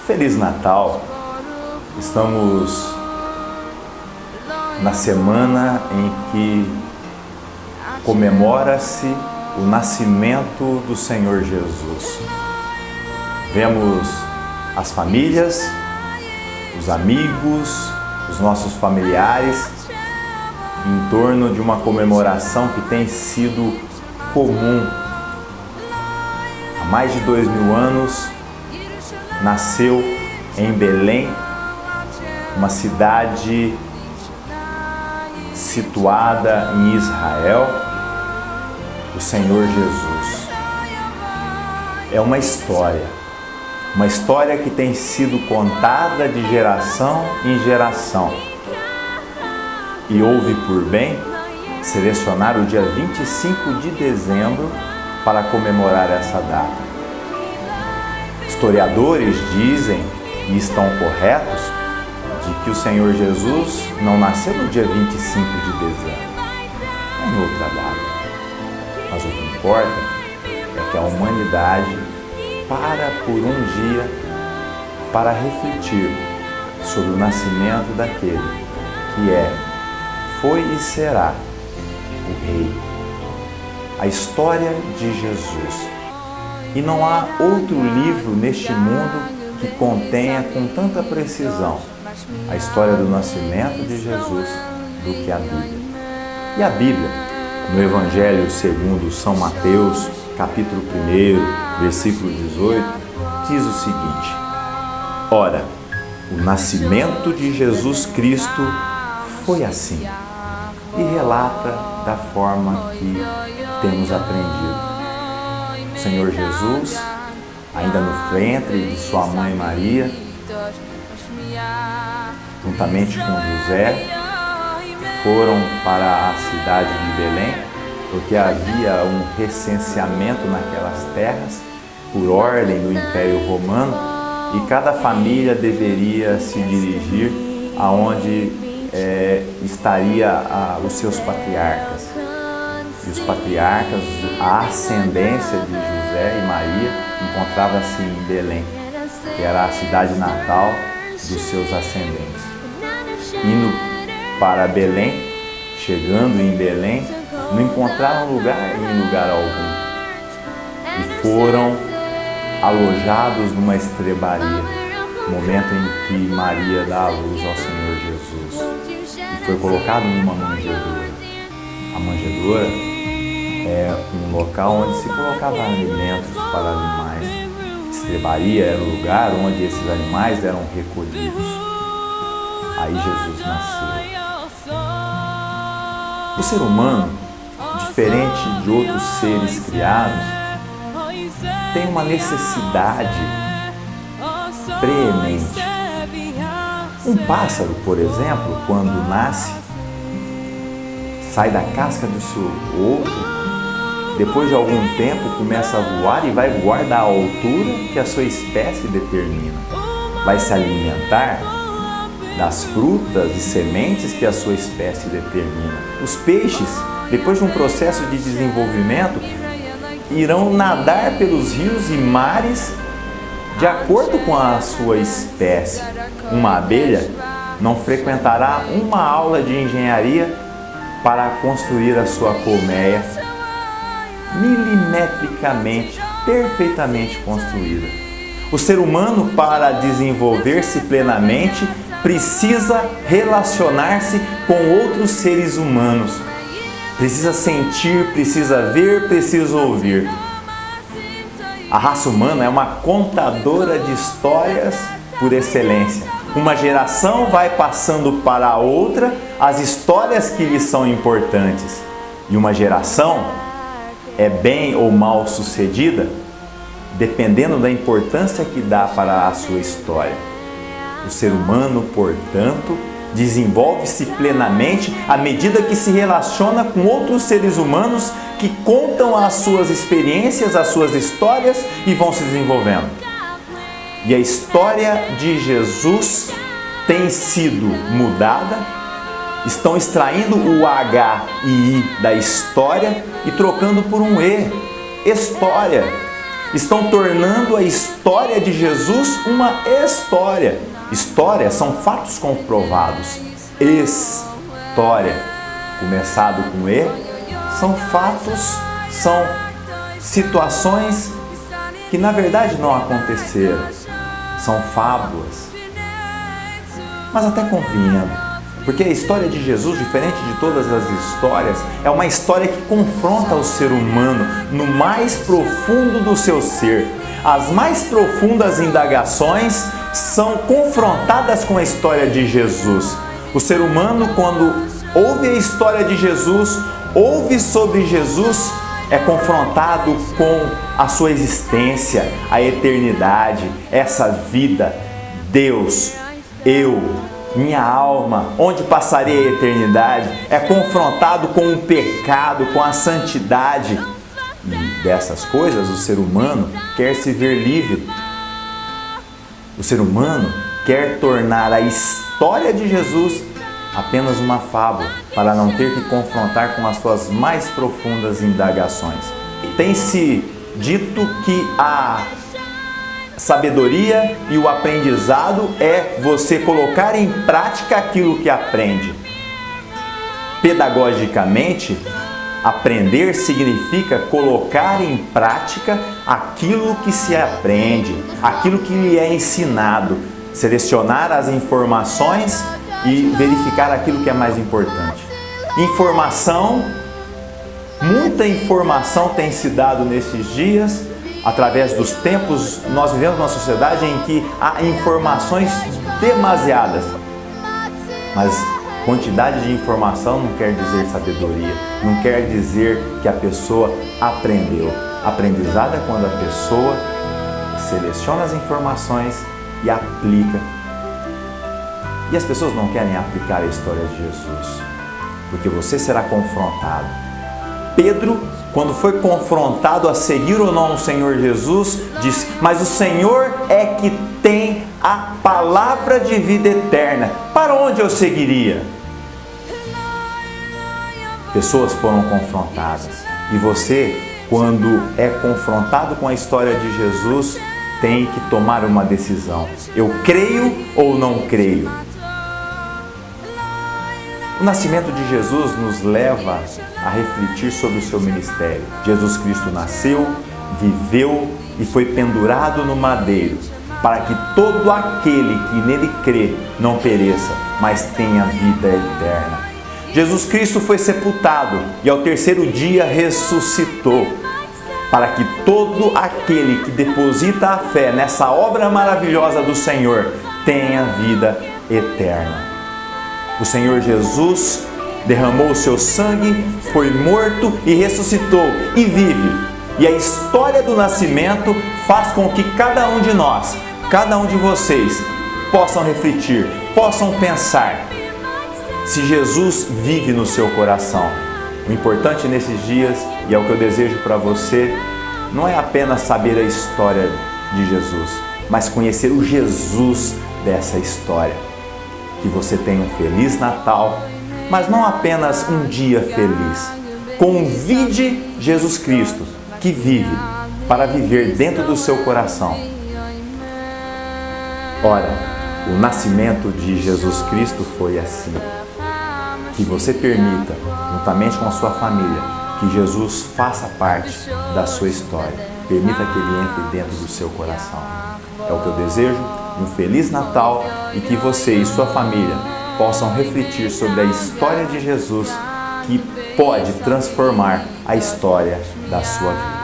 Feliz Natal! Estamos na semana em que comemora-se o nascimento do Senhor Jesus. Vemos as famílias, os amigos, os nossos familiares em torno de uma comemoração que tem sido comum. Há mais de 2000 anos, nasceu em Belém, uma cidade situada em Israel, o Senhor Jesus. É uma história que tem sido contada de geração em geração. E houve por bem selecionar o dia 25 de dezembro para comemorar essa data. Historiadores dizem, e estão corretos, de que o Senhor Jesus não nasceu no dia 25 de dezembro, é em outra data. Mas o que importa é que a humanidade para por um dia para refletir sobre o nascimento daquele que foi e será o Rei. A história de Jesus. E não há outro livro neste mundo que contenha com tanta precisão a história do nascimento de Jesus do que a Bíblia. E a Bíblia, no Evangelho segundo São Mateus, capítulo 1, versículo 18, diz o seguinte: Ora, o nascimento de Jesus Cristo foi assim, e relata da forma que temos aprendido. O Senhor Jesus, ainda no ventre de sua mãe Maria, juntamente com José, foram para a cidade de Belém, porque havia um recenseamento naquelas terras, por ordem do Império Romano, e cada família deveria se dirigir aonde estaria os seus patriarcas. E os patriarcas, a ascendência de José e Maria, encontrava-se em Belém, que era a cidade natal dos seus ascendentes. Indo para Belém, chegando em Belém, não encontraram lugar em lugar algum. E foram alojados numa estrebaria, momento em que Maria dá a luz ao Senhor Jesus. E foi colocado numa manjedoura. A manjedoura é um local onde se colocava alimentos para animais. Estrebaria era o lugar onde esses animais eram recolhidos. Aí Jesus nasceu. O ser humano, diferente de outros seres criados, tem uma necessidade preemente. Um pássaro, por exemplo, quando nasce, sai da casca do seu ovo, depois de algum tempo começa a voar e vai voar da altura que a sua espécie determina. Vai se alimentar das frutas e sementes que a sua espécie determina. Os peixes, depois de um processo de desenvolvimento, irão nadar pelos rios e mares de acordo com a sua espécie. Uma abelha não frequentará uma aula de engenharia para construir a sua colmeia milimetricamente, perfeitamente construída. O ser humano, para desenvolver-se plenamente, precisa relacionar-se com outros seres humanos. Precisa sentir, precisa ver, precisa ouvir. A raça humana é uma contadora de histórias por excelência. Uma geração vai passando para a outra as histórias que lhe são importantes. E uma geração é bem ou mal sucedida dependendo da importância que dá para a sua história. O ser humano, portanto, desenvolve-se plenamente à medida que se relaciona com outros seres humanos que contam as suas experiências, as suas histórias e vão se desenvolvendo. E a história de Jesus tem sido mudada, estão extraindo o H e I da história e trocando por um E, história. estão tornando a história de Jesus uma história. História são fatos comprovados. História, começado com E, são fatos, são situações que na verdade não aconteceram. São fábulas. Mas até compreendo, porque a história de Jesus, diferente de todas as histórias, é uma história que confronta o ser humano no mais profundo do seu ser. As mais profundas indagações são confrontadas com a história de Jesus. O ser humano, quando ouve a história de Jesus, ouve sobre Jesus, é confrontado com a sua existência, a eternidade, essa vida, Deus, eu, minha alma, onde passarei a eternidade, é confrontado com o pecado, com a santidade. E dessas coisas o ser humano quer se ver livre. O ser humano quer tornar a história de Jesus apenas uma fábula, para não ter que confrontar com as suas mais profundas indagações. Tem-se dito que a sabedoria e o aprendizado é você colocar em prática aquilo que aprende. Pedagogicamente, aprender significa colocar em prática aquilo que se aprende, aquilo que lhe é ensinado, selecionar as informações e verificar aquilo que é mais importante. Informação, muita informação tem se dado nesses dias. Através dos tempos, nós vivemos uma sociedade em que há informações demasiadas. Mas quantidade de informação não quer dizer sabedoria, não quer dizer que a pessoa aprendeu. Aprendizado é quando a pessoa seleciona as informações e aplica. E as pessoas não querem aplicar a história de Jesus, porque você será confrontado. Pedro, quando foi confrontado a seguir ou não o Senhor Jesus, disse: mas o Senhor é que tem a palavra de vida eterna. Para onde eu seguiria? Pessoas foram confrontadas. E você, quando é confrontado com a história de Jesus, tem que tomar uma decisão. Eu creio ou não creio? O nascimento de Jesus nos leva a refletir sobre o seu ministério. Jesus Cristo nasceu, viveu e foi pendurado no madeiro, para que todo aquele que nele crê não pereça, mas tenha vida eterna. Jesus Cristo foi sepultado e ao terceiro dia ressuscitou, para que todo aquele que deposita a fé nessa obra maravilhosa do Senhor tenha vida eterna. O Senhor Jesus derramou o seu sangue, foi morto e ressuscitou e vive. E a história do nascimento faz com que cada um de nós, cada um de vocês, possam refletir, possam pensar se Jesus vive no seu coração. O importante nesses dias, e é o que eu desejo para você, não é apenas saber a história de Jesus, mas conhecer o Jesus dessa história. Que você tenha um Feliz Natal, mas não apenas um dia feliz. Convide Jesus Cristo, que vive, para viver dentro do seu coração. Ora, o nascimento de Jesus Cristo foi assim. Que você permita, juntamente com a sua família, que Jesus faça parte da sua história. Permita que Ele entre dentro do seu coração. É o que eu desejo. Um Feliz Natal e que você e sua família possam refletir sobre a história de Jesus, que pode transformar a história da sua vida.